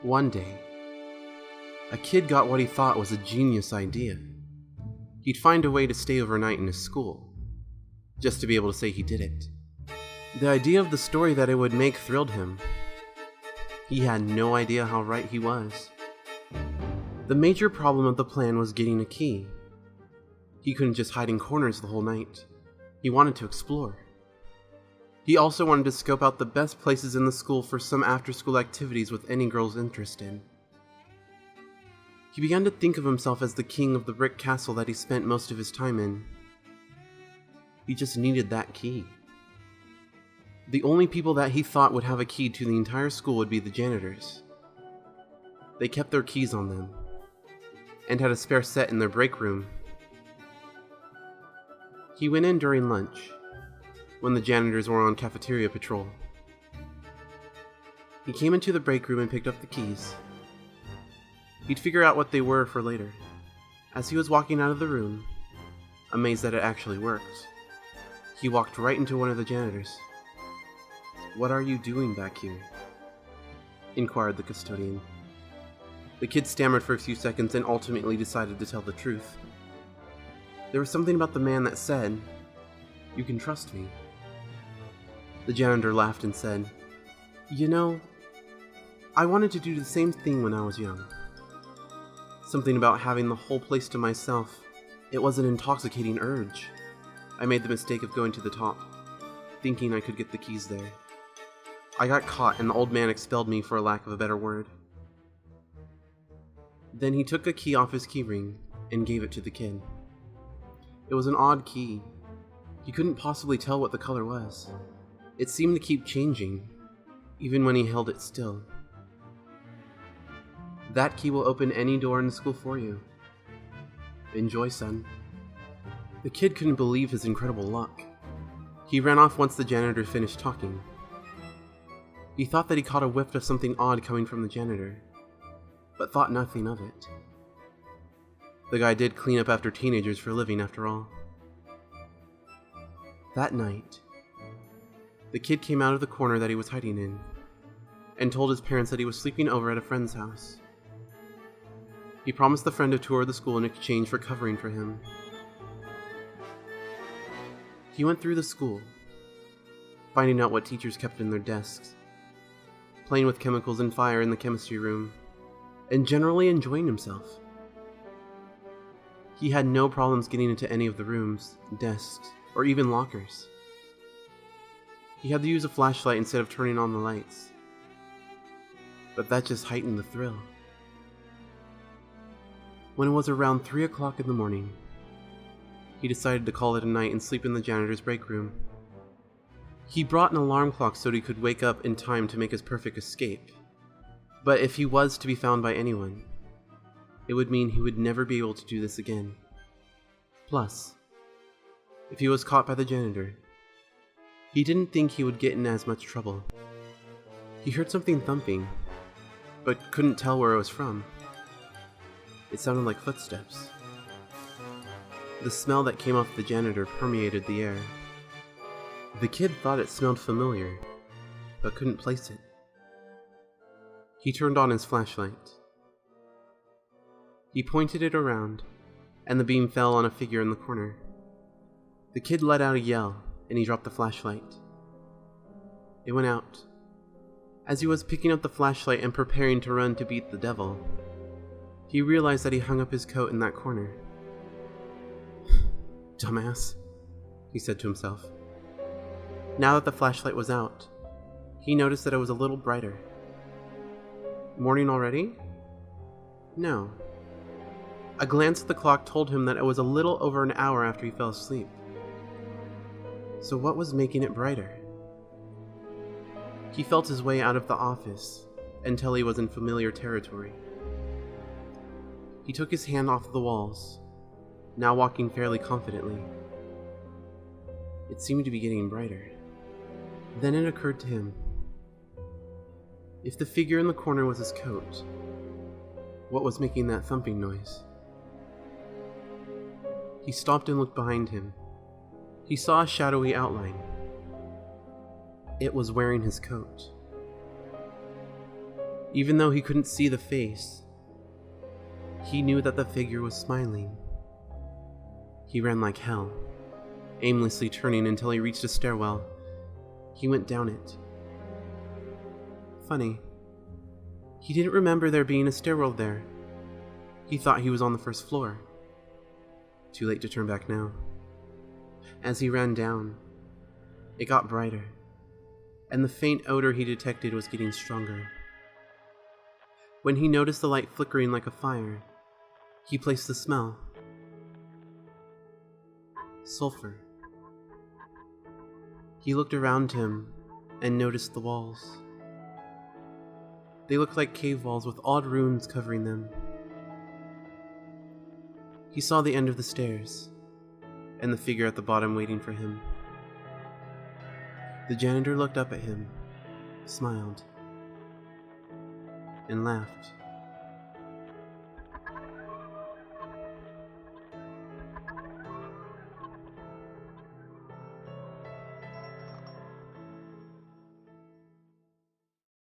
One day, a kid got what he thought was a genius idea. He'd find a way to stay overnight in his school, just to be able to say he did it. The idea of the story that it would make thrilled him. He had no idea how right he was. The major problem of the plan was getting a key. He couldn't just hide in corners the whole night. He wanted to explore. He also wanted to scope out the best places in the school for some after-school activities with any girls interested. He began to think of himself as the king of the brick castle that he spent most of his time in. He just needed that key. The only people that he thought would have a key to the entire school would be the janitors. They kept their keys on them, and had a spare set in their break room. He went in during lunch, when the janitors were on cafeteria patrol. He came into the break room and picked up the keys. He'd figure out what they were for later. As he was walking out of the room, amazed that it actually worked, he walked right into one of the janitors. "What are you doing back here?" inquired the custodian. The kid stammered for a few seconds and ultimately decided to tell the truth. There was something about the man that said, "You can trust me." The janitor laughed and said, "You know, I wanted to do the same thing when I was young. Something about having the whole place to myself. It was an intoxicating urge. I made the mistake of going to the top, thinking I could get the keys there. I got caught and the old man expelled me for a lack of a better word." Then he took a key off his keyring and gave it to the kid. It was an odd key. He couldn't possibly tell what the color was. It seemed to keep changing, even when he held it still. "That key will open any door in the school for you. Enjoy, son." The kid couldn't believe his incredible luck. He ran off once the janitor finished talking. He thought that he caught a whiff of something odd coming from the janitor, but thought nothing of it. The guy did clean up after teenagers for a living, after all. That night, the kid came out of the corner that he was hiding in, and told his parents that he was sleeping over at a friend's house. He promised the friend a tour of the school in exchange for covering for him. He went through the school, finding out what teachers kept in their desks, playing with chemicals and fire in the chemistry room, and generally enjoying himself. He had no problems getting into any of the rooms, desks, or even lockers. He had to use a flashlight instead of turning on the lights, but that just heightened the thrill. When it was around 3 o'clock in the morning, he decided to call it a night and sleep in the janitor's break room. He brought an alarm clock so that he could wake up in time to make his perfect escape. But if he was to be found by anyone, it would mean he would never be able to do this again. Plus, if he was caught by the janitor, he didn't think he would get in as much trouble. He heard something thumping, but couldn't tell where it was from. It sounded like footsteps. The smell that came off the janitor permeated the air. The kid thought it smelled familiar, but couldn't place it. He turned on his flashlight. He pointed it around, and the beam fell on a figure in the corner. The kid let out a yell, and he dropped the flashlight. It went out. As he was picking up the flashlight and preparing to run to beat the devil, he realized that he hung up his coat in that corner. "Dumbass," he said to himself. Now that the flashlight was out, he noticed that it was a little brighter. Morning already? No. A glance at the clock told him that it was a little over an hour after he fell asleep. So what was making it brighter? He felt his way out of the office until he was in familiar territory. He took his hand off the walls, now walking fairly confidently. It seemed to be getting brighter. Then it occurred to him, if the figure in the corner was his coat, what was making that thumping noise? He stopped and looked behind him. He saw a shadowy outline. It was wearing his coat. Even though he couldn't see the face, he knew that the figure was smiling. He ran like hell, aimlessly turning until he reached a stairwell. He went down it. Funny, he didn't remember there being a stairwell there. He thought he was on the first floor. Too late to turn back now. As he ran down, it got brighter, and the faint odor he detected was getting stronger. When he noticed the light flickering like a fire, he placed the smell. Sulfur. He looked around him and noticed the walls. They looked like cave walls with odd runes covering them. He saw the end of the stairs, and the figure at the bottom waiting for him. The janitor looked up at him, smiled, and laughed.